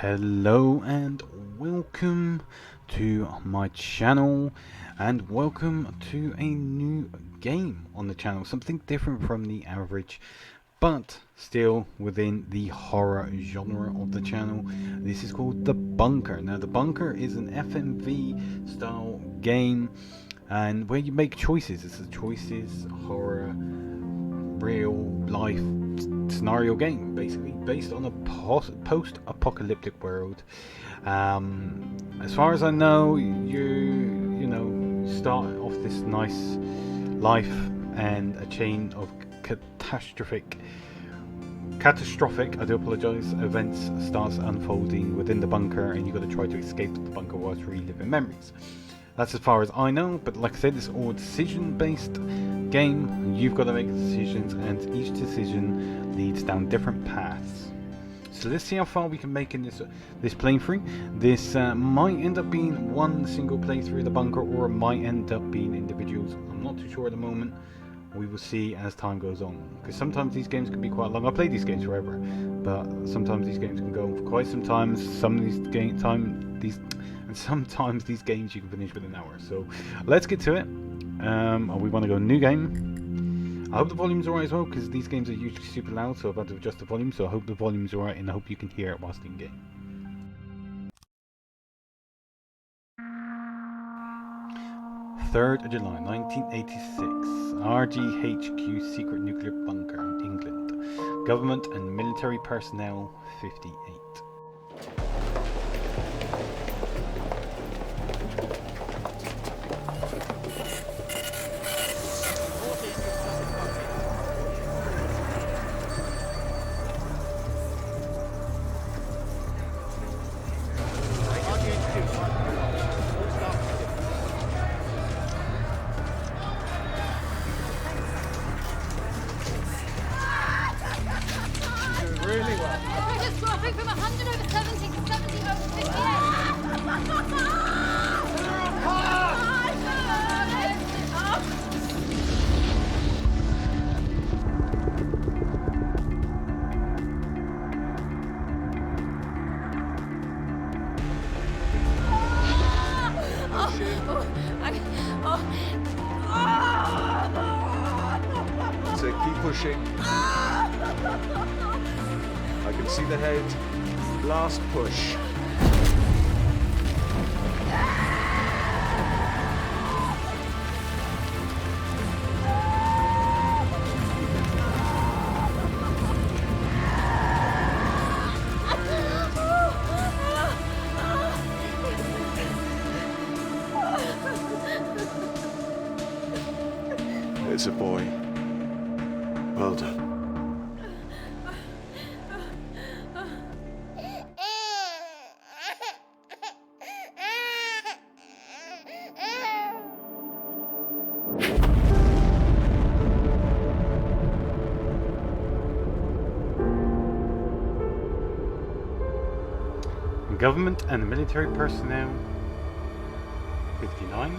Hello and welcome to my channel, and welcome to a new game on the channel, something different from the average but still within the horror genre of the channel. This is called The Bunker. Now The Bunker is an FMV style game and where you make choices. It's a choices horror real life scenario game, basically based on a post-apocalyptic world. As far as I know, you start off this nice life, and a chain of catastrophic, I do apologize, events starts unfolding within the bunker, and you got to try to escape the bunker whilst reliving memories. That's as far as I know, but like I said, it's all decision-based game. You've got to make decisions, and each decision leads down different paths. So let's see how far we can make in this playthrough. This might end up being one single playthrough of the bunker, or it might end up being individuals. I'm not too sure at the moment. We will see as time goes on, because sometimes these games can be quite long. I played these games forever, but sometimes these games can go on for quite some time. Sometimes these games you can finish within an hour. So let's get to it. We want to go new game. I hope the volume's alright as well, because these games are usually super loud, so I've had to adjust the volume. So I hope the volume's alright, and I hope you can hear it whilst in game. Third of July 1986, RGHQ secret nuclear bunker, England. Government and military personnel 58. Really well. Temperature's dropping from 100 over 70 to 70 over 58. So keep pushing. I can see the head. Last push. It's a boy. Well done. Government and military personnel 59.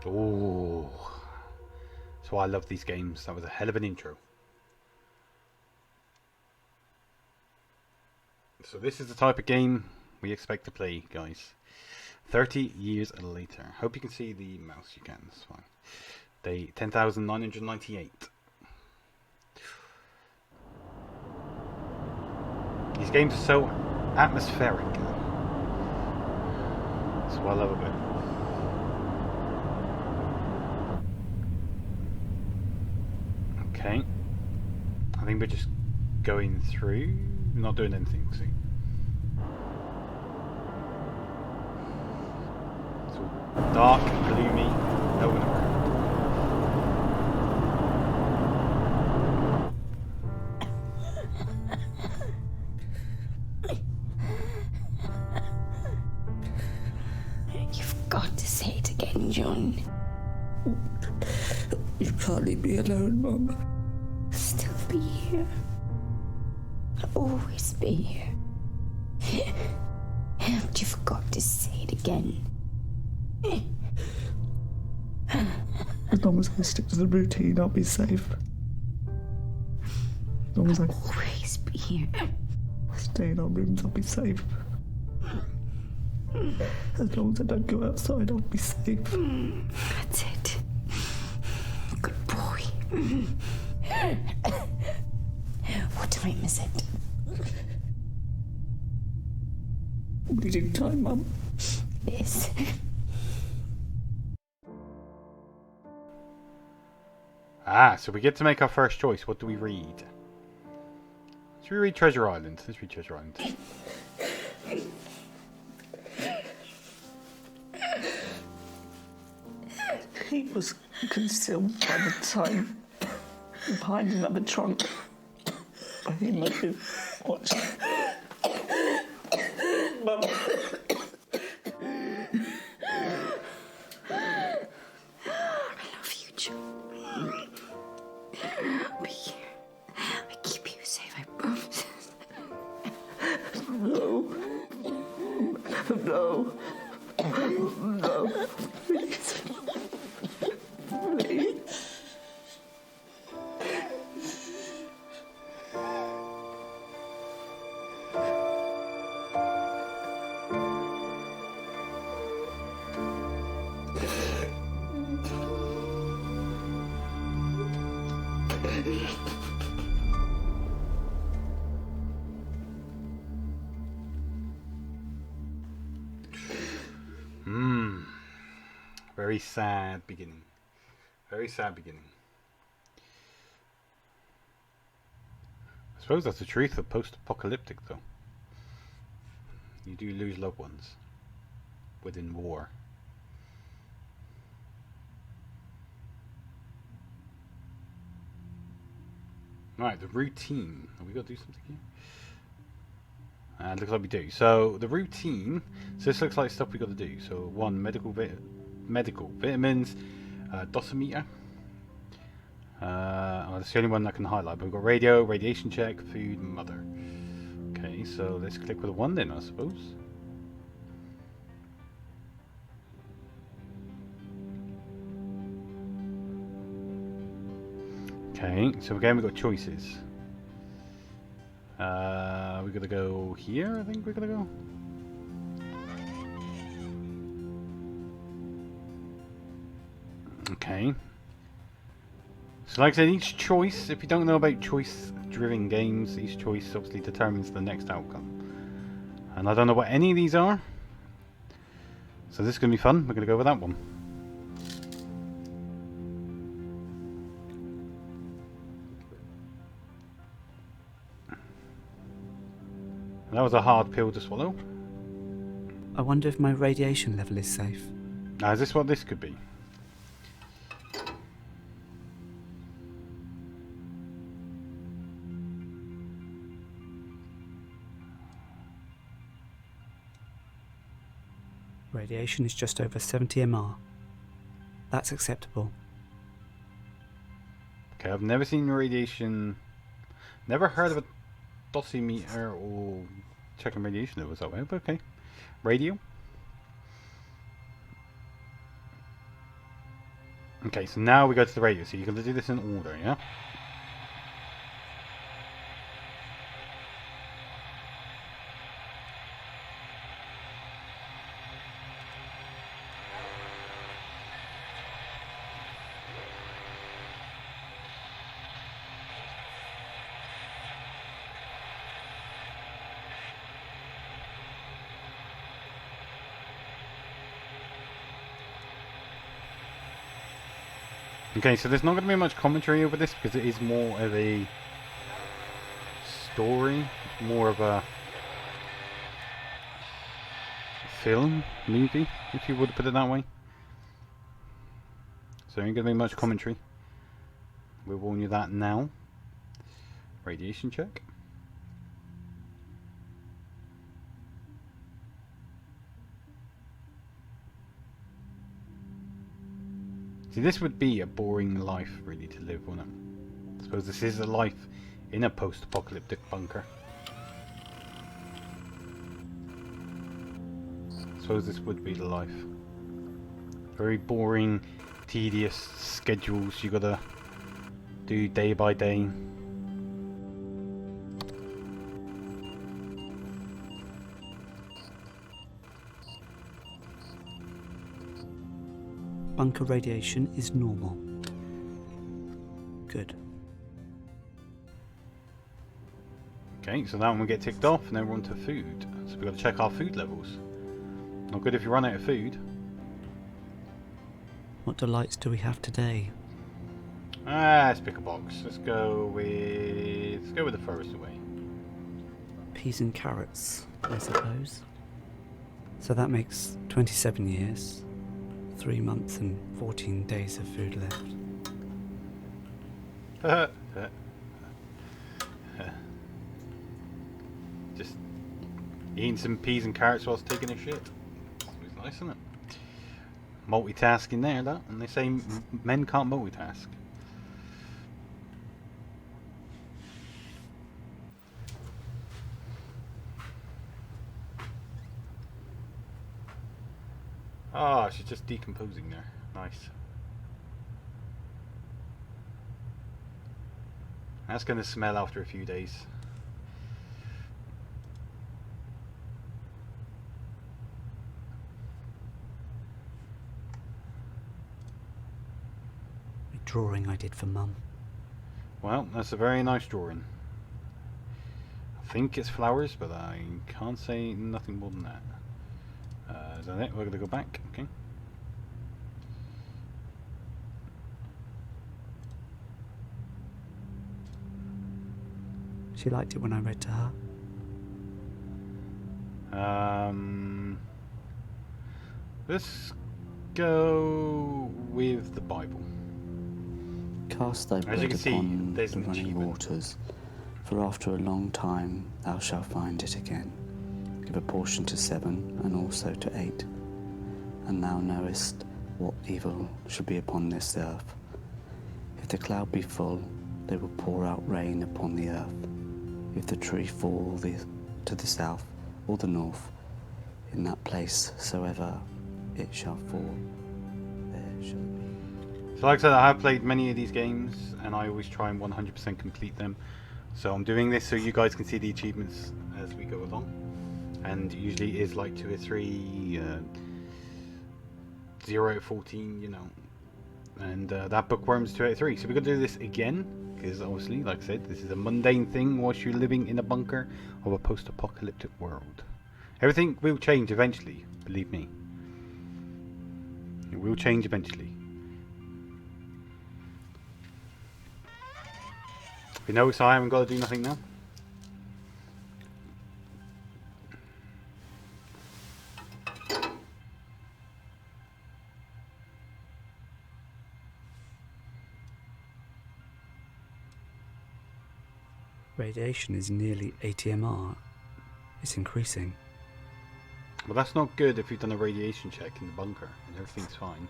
Oh, that's why I love these games. That was a hell of an intro. So this is the type of game we expect to play, guys. 30 years later. Hope you can see the mouse. You can. That's fine. Day 10,998. These games are so atmospheric. That's what I love about it. Okay. I think we're just going through. Not doing anything, see. It's all dark and gloomy, no one around. You've got to say it again, John. You can't leave me alone, Mum. Still be here. I'll always be here. But you forgot to say it again. As long as I stick to the routine, I'll be safe. As long as I Always be here. stay in our rooms, I'll be safe. As long as I don't go outside, I'll be safe. That's it. Good boy. What time is it? Reading time, Mum. Yes. Ah, so we get to make our first choice. What do we read? Should we read Treasure Island? Let's read Treasure Island. He was concealed by the time behind another trunk. But he must be watching. Mum. I love you, Joe. I'll be here. I keep you safe, I promise. No. No. No. Please. Please. Very sad beginning. Very sad beginning. I suppose that's the truth of post-apocalyptic, though. You do lose loved ones within war. Right, the routine. Have we got to do something here? Looks like we do. So the routine. So this looks like stuff we got to do. So one, medical vitamins, dosimeter. Well, that's the only one I can highlight. But we've got radio, radiation check, food, mother. Okay, so let's click with a 1 then, I suppose. Okay, so again we've got choices. We're gonna go here, I think we're gonna go. Okay. So like I said, each choice, if you don't know about choice-driven games, each choice obviously determines the next outcome. And I don't know what any of these are. So this is gonna be fun, we're gonna go with that one. That was a hard pill to swallow. I wonder if my radiation level is safe. Now, is this what this could be? Radiation is just over 70 mR. That's acceptable. Okay, I've never seen radiation. Never heard of a dosimeter or checking radiation levels that way, but okay. Radio. Okay, so now we go to the radio. So you're going to do this in order, yeah? Okay, so there's not going to be much commentary over this because it is more of a story, more of a film, movie, if you would put it that way. So there ain't going to be much commentary. We'll warn you that now. Radiation check. See, this would be a boring life, really, to live, wouldn't it? I suppose this is a life in a post-apocalyptic bunker. suppose this would be the life. Very boring, tedious schedules you gotta do day by day. Bunker radiation is normal. Good. Okay, so that one we get ticked off, and then we're on to food. So we've got to check our food levels. Not good if you run out of food. What delights do we have today? Let's pick a box. Let's go with the furthest away. Peas and carrots, I suppose. So that makes 27 years, 3 months and 14 days of food left. Just eating some peas and carrots whilst taking a shit. It's nice, isn't it? Multitasking there, that. And they say men can't multitask. Ah, she's just decomposing there. Nice. That's going to smell after a few days. A drawing I did for Mum. Well, that's a very nice drawing. I think it's flowers, but I can't say nothing more than that. Is that it? We're going to go back. Okay. She liked it when I read to her. Let's go with the Bible. Cast thy As you bread can see, upon there's the an running achievement. waters, for after a long time thou shalt find it again. Give a portion to 7, and also to 8. And thou knowest what evil should be upon this earth. If the cloud be full, they will pour out rain upon the earth. If the tree fall to the south or the north, in that place soever it shall fall, there shall be. So like I said, I have played many of these games, and I always try and 100% complete them. So I'm doing this so you guys can see the achievements as we go along. And usually it is like 2 or 3, 0 out of 14, you know. And that bookworm's 2 out of 3. So we're going to do this again, because obviously, like I said, this is a mundane thing whilst you're living in a bunker of a post-apocalyptic world. Everything will change eventually, believe me. It will change eventually. You notice I haven't got to do nothing now? Radiation is nearly 80 MR. It's increasing. Well, that's not good if you've done a radiation check in the bunker and everything's fine.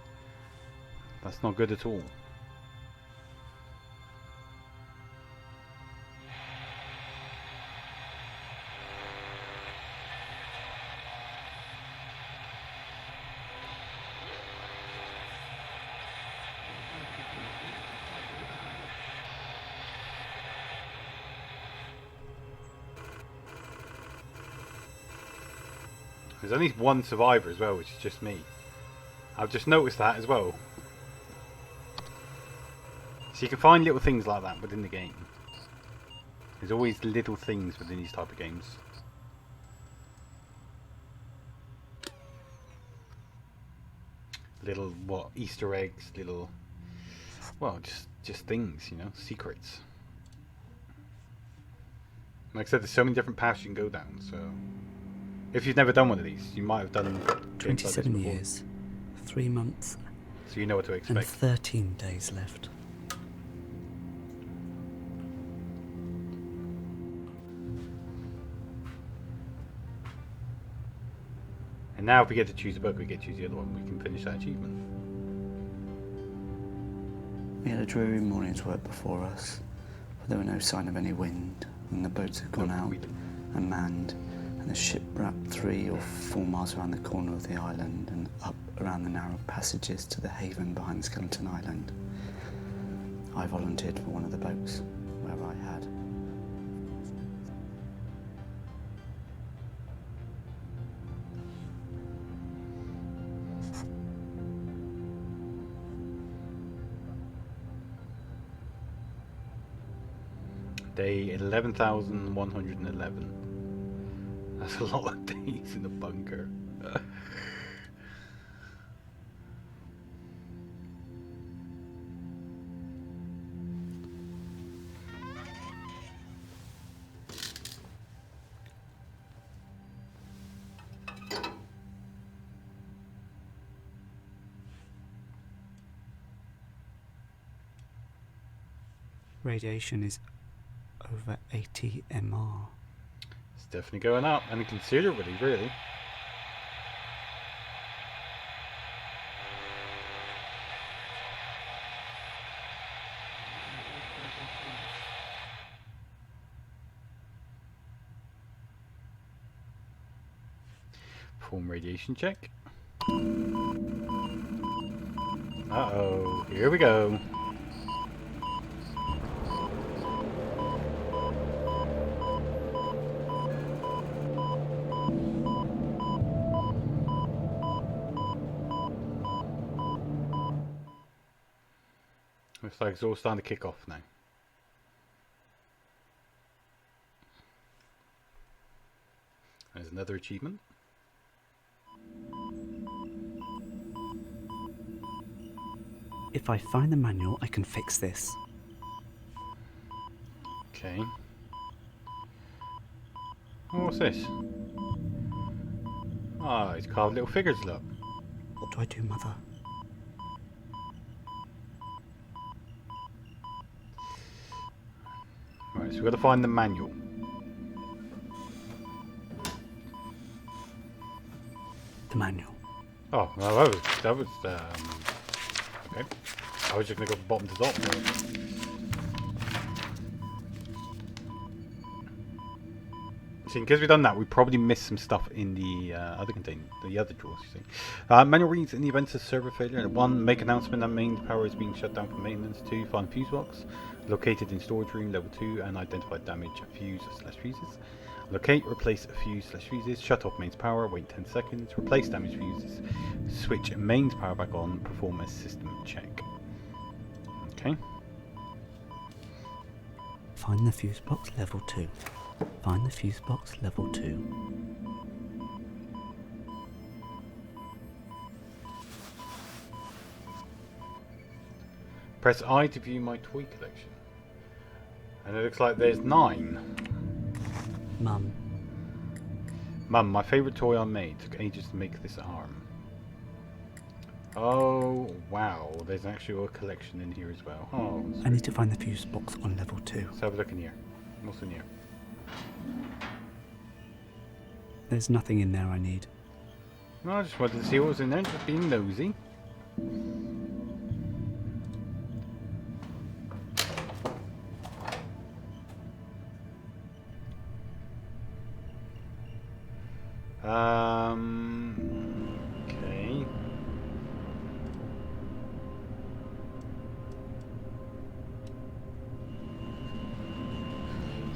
That's not good at all. There's only one survivor as well, which is just me. I've just noticed that as well. So you can find little things like that within the game. There's always little things within these type of games. Little, what, Easter eggs, little, well, just things, you know, secrets. Like I said, there's so many different paths you can go down, so... If you've never done one of these, you might have done... 27 years, 3 months, So you know what to and expect. 13 days left. And now if we get to choose a book, we get to choose the other one. We can finish that achievement. We had a dreary morning's work before us, for there were no sign of any wind, and the boats had gone No, out we didn't. and manned, and the ship wrapped 3 or 4 miles around the corner of the island and up around the narrow passages to the haven behind the Skeleton Island. I volunteered for one of the boats, where I had. Day 11,111. That's a lot of days in a bunker. Radiation is over 80 MR. It's definitely going up, and considerably, really. Perform radiation check. Uh-oh, here we go. Looks like it's all starting to kick off now. There's another achievement. If I find the manual, I can fix this. Okay. Oh, what's this? Oh, it's carved little figures, look. What do I do, Mother? Right, so we've got to find the manual. The manual. Oh, well, that was okay. I was just going to go from bottom to top. See, because we've done that, we probably missed some stuff in the other container, the other drawers, you see. Manual reads, in the event of server failure, 1, make announcement that main power is being shut down for maintenance. 2, find fuse box located in storage room level 2 and identify damaged fuse/fuses. Locate, replace fuse/fuses, shut off mains power, wait 10 seconds, replace damaged fuses, switch mains power back on, perform a system check. Okay. Find the fuse box level 2. Find the fuse box level 2. Press I to view my toy collection. And it looks like there's 9. Mum. Mum, my favourite toy I made. Took ages to make this arm. Oh, wow. There's actually a collection in here as well. Oh, I need to find the fuse box on level 2. let's have a look in here. What's in here? There's nothing in there I need. No, I just wanted to see what was in there, just being nosy. Okay.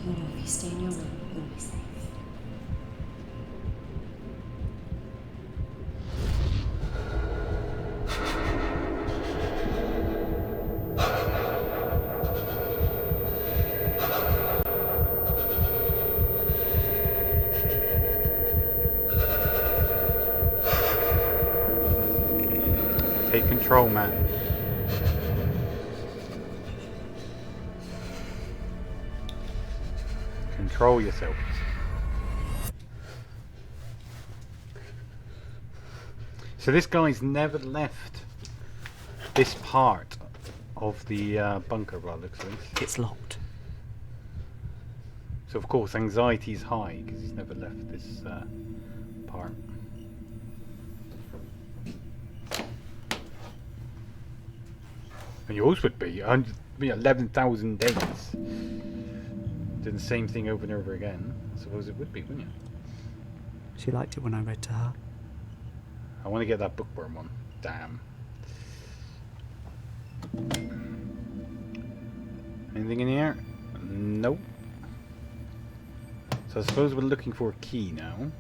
You know, if you stay in your room, you'll be safe. Take control, man. Control yourself. So this guy's never left this part of the bunker, by the looks of this. It's locked. So of course anxiety is high because he's never left this part. And yours would be 11,000 days. Doing the same thing over and over again. I suppose it would be, wouldn't you? She liked it when I read to her. I want to get that bookworm one. Damn. Anything in here? Nope. So I suppose we're looking for a key now.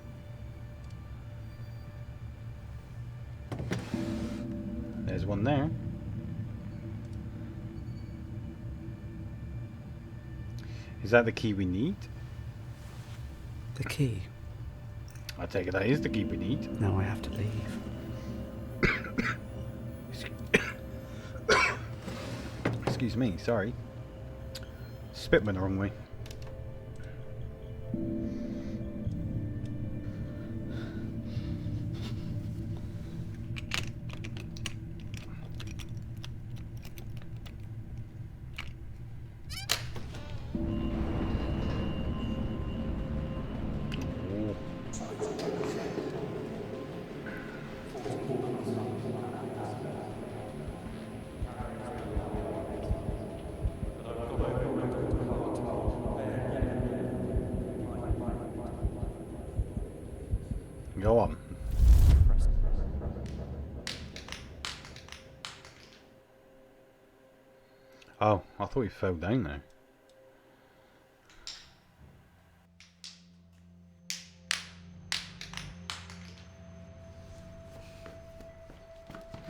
There's one there. Is that the key we need? The key. I take it that is the key we need. Now I have to leave. Excuse me, sorry. Spit went the wrong way. Go on. Oh, I thought he fell down there.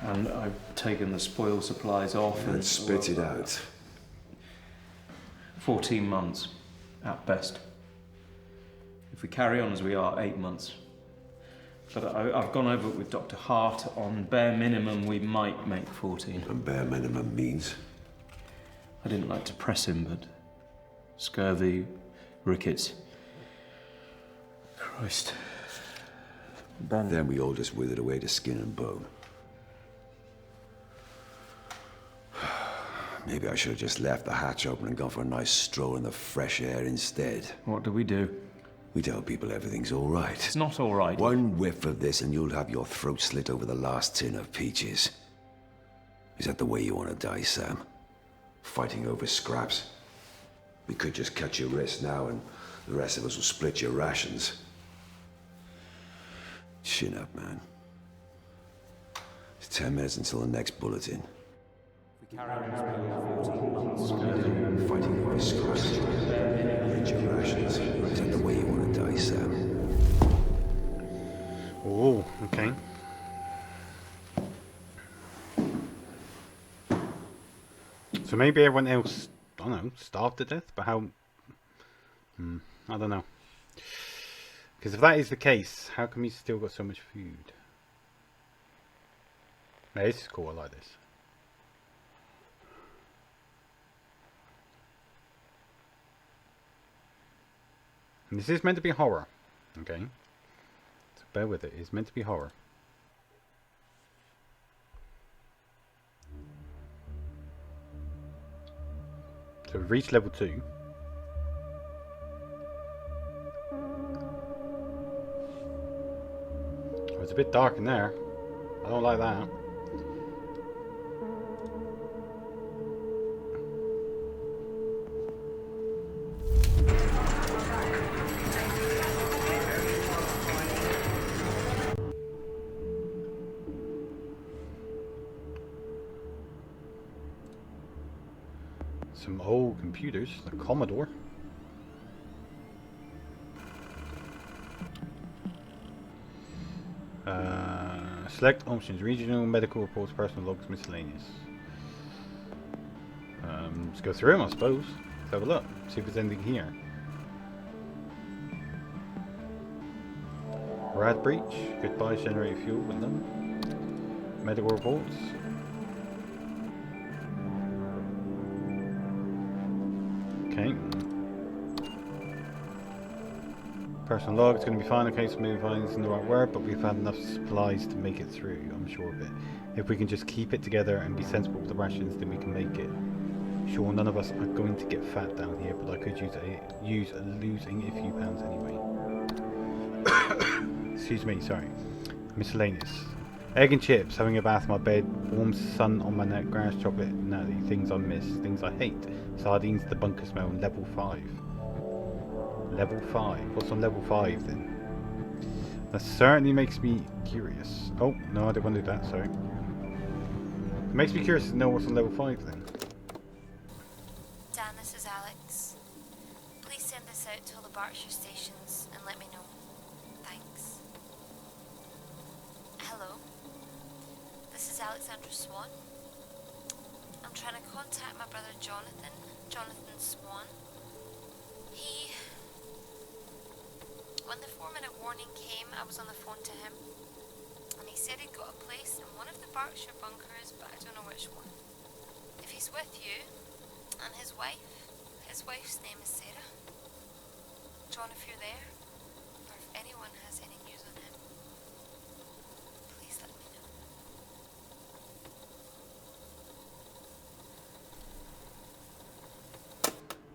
And I've taken the spoil supplies off And spit it out. 14 months, at best. If we carry on as we are, 8 months. But I've gone over it with Dr. Hart. On bare minimum, we might make 14. And bare minimum means? I didn't like to press him, but scurvy, rickets. Christ. Ben. Then we all just withered away to skin and bone. Maybe I should have just left the hatch open and gone for a nice stroll in the fresh air instead. What do? We tell people everything's all right. It's not all right. One whiff of this and you'll have your throat slit over the last tin of peaches. Is that the way you want to die, Sam? Fighting over scraps? We could just cut your wrist now and the rest of us will split your rations. Chin up, man. It's 10 minutes until the next bulletin. Fighting over scraps. Split your rations. Is that the way you want to die, Sam? Oh, okay. So maybe everyone else, I don't know, starved to death, but how... I don't know. Because if that is the case, how come he's still got so much food? No, this is cool, I like this. And this is meant to be horror, okay? So bear with it, it's meant to be horror. So we've reached level 2. Oh, it's a bit dark in there. I don't like that. Some old computers, the Commodore. Select options, regional, medical reports, personal logs, miscellaneous. Let's go through them, I suppose. Let's have a look, see if there's anything here. Rad breach, goodbye, generate fuel with them. Medical reports. Okay. Personal log, it's going to be fine. Okay, so maybe fine isn't the right word, but we've had enough supplies to make it through, I'm sure of it. If we can just keep it together and be sensible with the rations, then we can make it. Sure, none of us are going to get fat down here, but I could use losing a few pounds anyway. Excuse me, sorry. Miscellaneous. Egg and chips, having a bath in my bed, warm sun on my neck, grass chocolate, natty, things I miss, things I hate. Sardines, the bunker smell, level 5. Level 5. What's on level 5 then? That certainly makes me curious. Oh, no, I didn't want to do that, sorry. It makes me curious to know what's on level 5 then. Dan, this is Alex. Please send this out to all the Berkshire stations and let me know. Thanks. Hello. This is Alexandra Swan. I'm trying to contact my brother Jonathan Swan. When the 4-minute warning came, I was on the phone to him, and he said he'd got a place in one of the Berkshire bunkers, but I don't know which one. If he's with you, and his wife's name is Sarah. John, if you're there, or if anyone has any news on him, please let me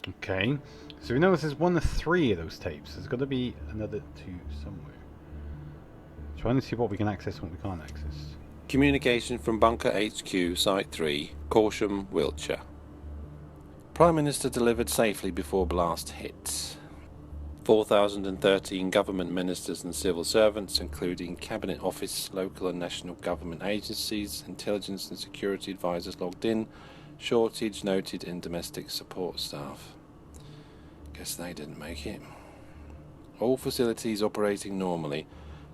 know. Okay. So we know this is one of 3 of those tapes. There's got to be another 2 somewhere. Trying to see what we can access and what we can't access. Communication from Bunker HQ, Site 3, Corsham, Wiltshire. Prime Minister delivered safely before blast hit. 4,013 government ministers and civil servants, including Cabinet Office, local and national government agencies, intelligence and security advisors logged in. Shortage noted in domestic support staff. Guess they didn't make it. All facilities operating normally.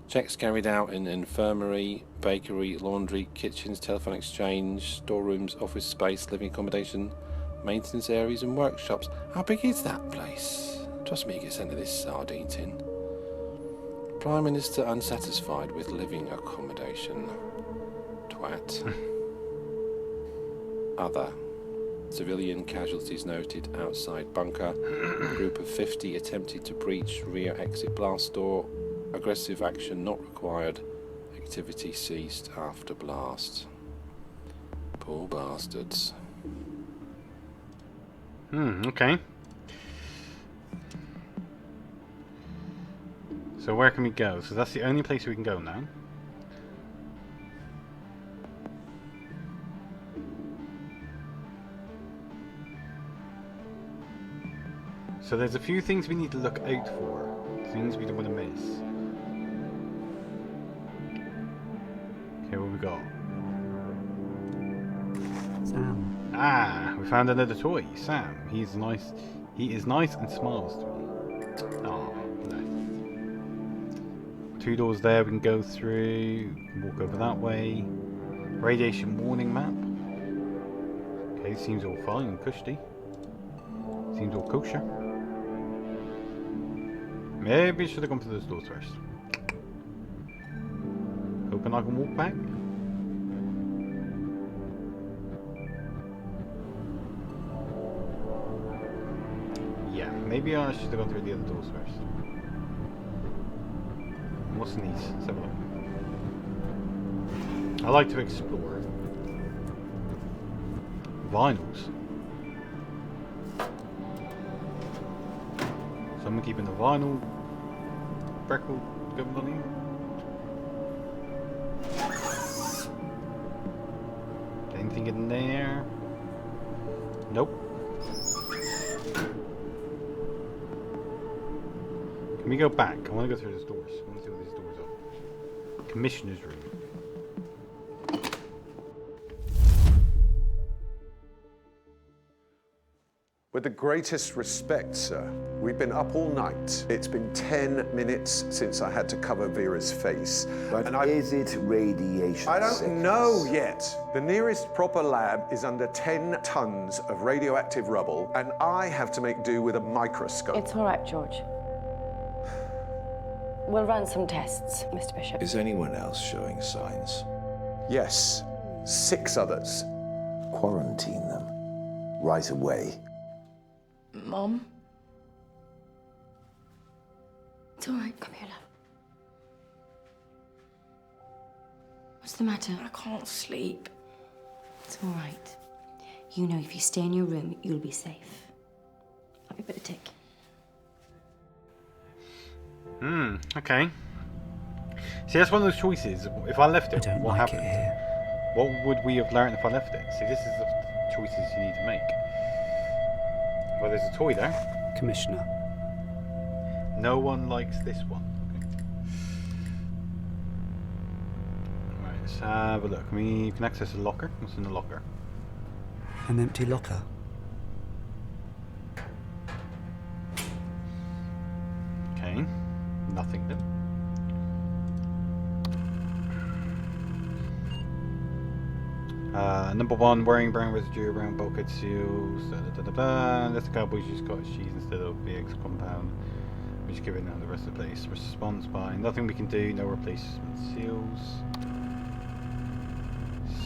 Checks carried out in infirmary, bakery, laundry, kitchens, telephone exchange, storerooms, office space, living accommodation, maintenance areas and workshops. How big is that place? Trust me, you get sent to this sardine tin. Prime Minister unsatisfied with living accommodation. Twat. Other. Civilian casualties noted outside bunker. Group of 50 attempted to breach rear exit blast door. Aggressive action not required. Activity ceased after blast. Poor bastards. Okay. So where can we go? So that's the only place we can go now. So there's a few things we need to look out for. Things we don't want to miss. Okay, what we got? Sam. Ah, we found another toy. Sam. He's nice. He is nice and smiles to me. Oh, no. 2 doors there we can go through. Walk over that way. Radiation warning map. Okay, seems all fine and cushy. Seems all kosher. Maybe I should have gone through those doors first. Hoping I can walk back. Yeah, maybe I should have gone through the other doors first. What's in these? Let's have a look. I like to explore. Vinyls. Someone keeping the vinyl record going on here. Anything in there? Nope. Can we go back? I want to go through these doors. I want to see what these doors are. Commissioner's room. With the greatest respect, sir, we've been up all night. It's been 10 minutes since I had to cover Vera's face. But is it radiation I don't sickness? know yet. The nearest proper lab is under 10 tons of radioactive rubble, and I have to make do with a microscope. It's all right, George. We'll run some tests, Mr. Bishop. Is anyone else showing signs? Yes, 6 others. Quarantine them right away. Mom? It's all right. Come here, love. What's the matter? I can't sleep. It's all right. You know, if you stay in your room, you'll be safe. I'll be a bit of tick. Okay. See, that's one of those choices. If I left it, what happened? What would we have learned if I left it? See, this is the choices you need to make. Well, there's a toy there. Commissioner. No one likes this one. Okay. Let's have a look. We can access the locker. What's in the locker? An empty locker. Okay. Nothing then. Number 1, wearing brown residue around bulkhead seals. Unless the cowboys use cottage cheese instead of the eggs compound, which is giving out the rest of the place. Response by nothing we can do, no replacement seals.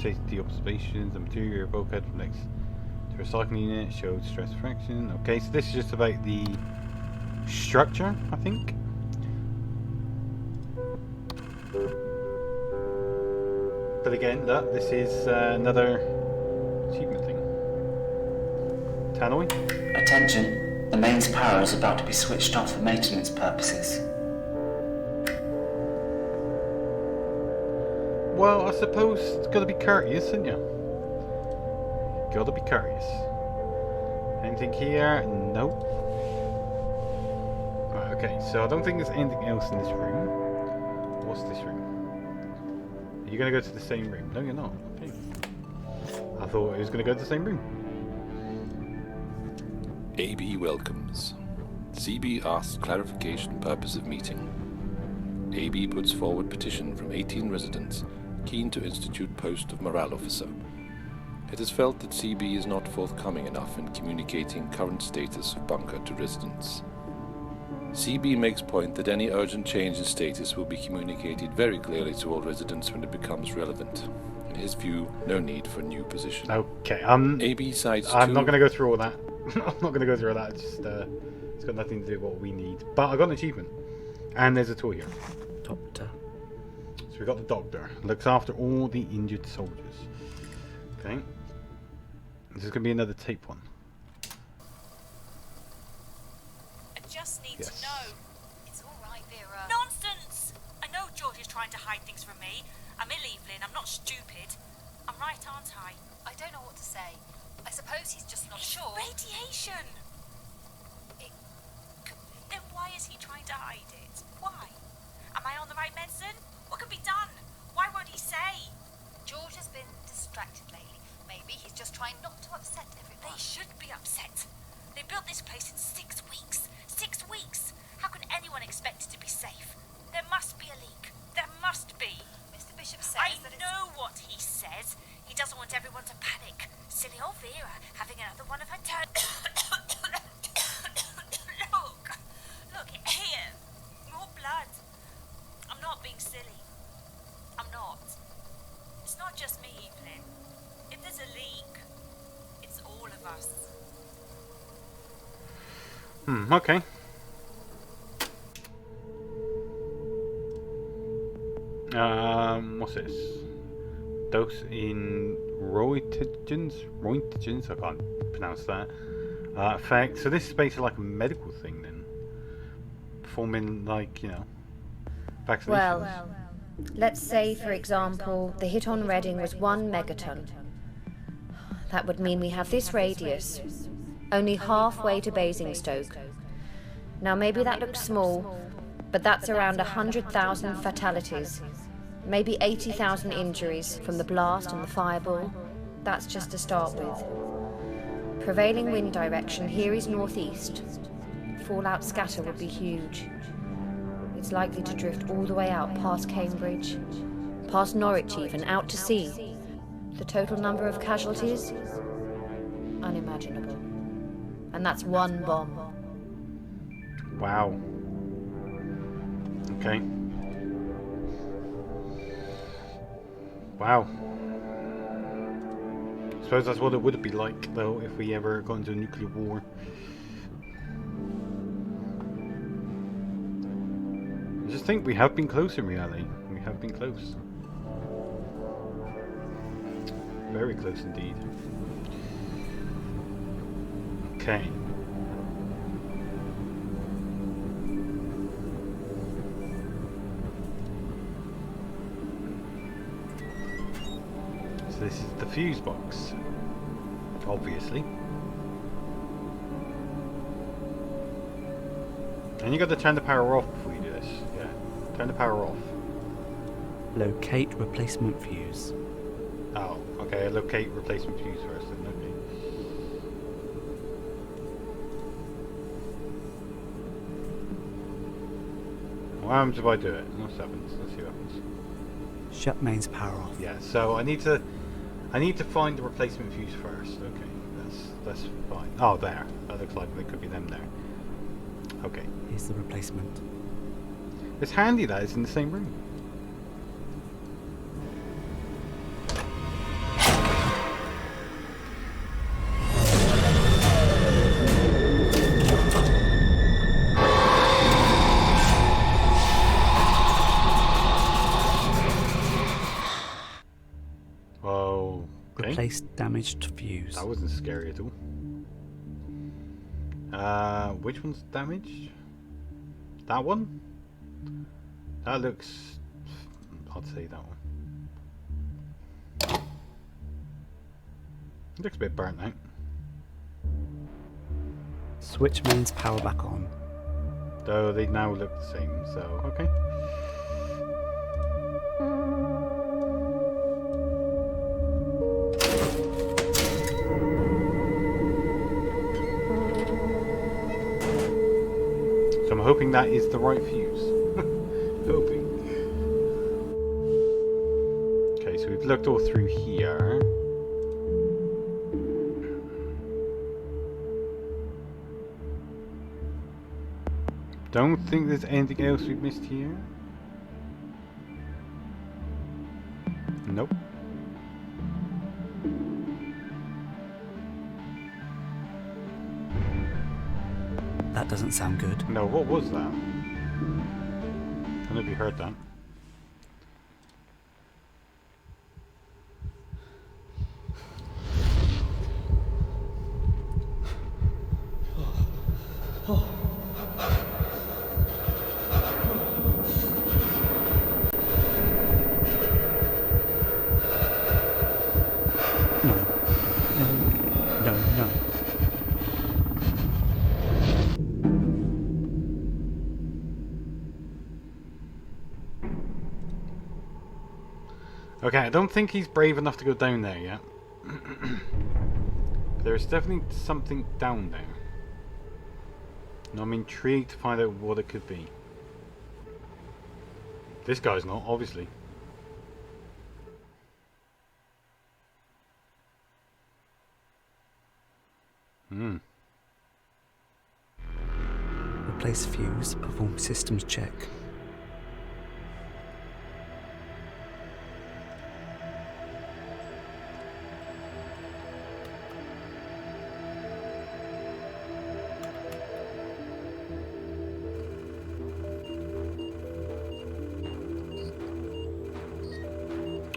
Safety observations, the material bulkhead from next to recycling unit showed stress fraction. Okay, so this is just about the structure, I think. But again, look, this is another achievement thing. Tannoy? Attention, the mains power is about to be switched off for maintenance purposes. Well, I suppose it's got to be courteous, isn't you? Got to be courteous. Anything here? Nope. Right, okay, so I don't think there's anything else in this room. What's this room? Are you going to go to the same room? No, you're not. Okay. I thought it was going to go to the same room. AB welcomes. CB asks clarification purpose of meeting. AB puts forward petition from 18 residents keen to institute post of morale officer. It is felt that CB is not forthcoming enough in communicating current status of bunker to residents. CB makes point that any urgent change in status will be communicated very clearly to all residents when it becomes relevant. In his view, no need for a new position. Okay, AB sides I'm not going to go through all that. I'm not going to go through all that. It's just, it's got nothing to do with what we need. But I got an achievement. And there's a tool here. Doctor. So we got the doctor. Looks after all the injured soldiers. Okay. This is going to be another tape one. I just need Yes. to know. It's all right, Vera. Nonsense! I know George is trying to hide things from me. I'm ill, Evelyn. I'm not stupid. I'm right, aren't I? I don't know what to say. I suppose he's just not sure. Radiation! Then why is he trying to hide it? Why? Am I on the right medicine? What can be done? Why won't he say? George has been distracted lately. Maybe he's just trying not to upset everyone. They should be upset. They built this place in 6 weeks. 6 weeks! How can anyone expect it to be safe? There must be a leak. There must be. Mr. Bishop says I that know what he says. He doesn't want everyone to panic. Silly old Vera having another one of her turn. Look here. More blood. I'm not being silly. I'm not. It's not just me, Evelyn. If there's a leak, it's all of us. Okay. What's this? Dose in roentgens, I can't pronounce that. Effect. So this is basically like a medical thing then. Performing like, you know, vaccinations. Well, let's say, for example, the hit on Reading was 1 megaton. That would mean we have this radius, only halfway to Basingstoke. Now maybe that looks small, but that's around 100,000 fatalities. Maybe 80,000 injuries from the blast and the fireball. That's just to start with. Prevailing wind direction here is northeast. Fallout scatter would be huge. It's likely to drift all the way out past Cambridge, past Norwich even, out to sea. The total number of casualties? Unimaginable. And that's 1 bomb. Wow. Okay. Wow. I suppose that's what it would be like, though, if we ever got into a nuclear war. I just think we have been close in reality. We have been close. Very close indeed. Okay. So this is the fuse box, obviously. And you got to turn the power off before you do this. Yeah, turn the power off. Locate replacement fuse. Oh, okay, locate replacement fuse first then, okay. What happens if I do it? What happens? Let's see what happens. Shut mains power off. Yeah, so I need to find the replacement fuse first. Okay, that's fine. Oh, there. That looks like there could be them there. Okay. Here's the replacement. It's handy that it's in the same room. Whoa. Okay. Replace damaged fuse. That wasn't scary at all. Which one's damaged? That one? That looks... I'd say that one. It looks a bit burnt out. Switch mains power back on. Though they now look the same, so okay. So I'm hoping that is the right fuse. Hoping. Okay, so we've looked all through here. Don't think there's anything else we've missed here. Nope. That doesn't sound good. No, what was that? I don't know if you heard that. No. Okay, I don't think he's brave enough to go down there yet. There's definitely something down there. And I'm intrigued to find out what it could be. This guy's not, obviously. Replace fuse, perform systems check.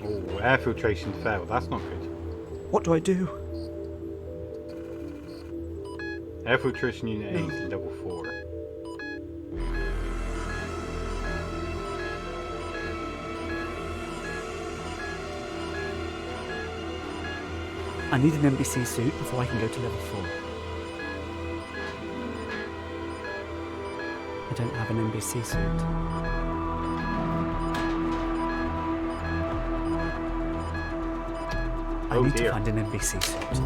Oh, air filtration failed. That's not good. What do I do? Air filtration unit A is level 4. I need an NBC suit before I can go to level 4. I don't have an NBC suit. I need to find an NBC suit.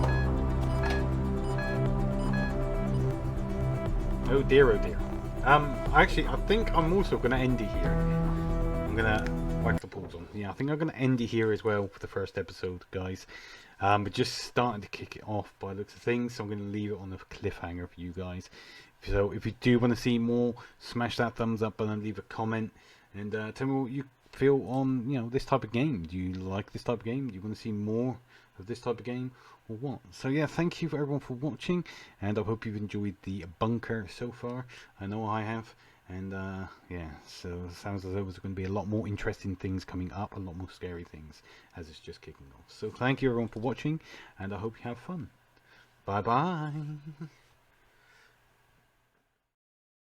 Oh dear, oh dear. Actually, I think I'm also going to end it here. I'm going to whack the pause on. Yeah, I think I'm going to end it here as well for the first episode, guys. But just starting to kick it off by the looks of things, so I'm going to leave it on a cliffhanger for you guys. So if you do want to see more, smash that thumbs up button, leave a comment, and tell me what you feel on, you know, this type of game. Do you like this type of game? Do you want to see more of this type of game, or what? So yeah, thank you for everyone for watching, and I hope you've enjoyed the bunker so far. I know I have. And yeah, so it sounds as though there's going to be a lot more interesting things coming up, a lot more scary things as it's just kicking off. So thank you everyone for watching, and I hope you have fun. Bye bye.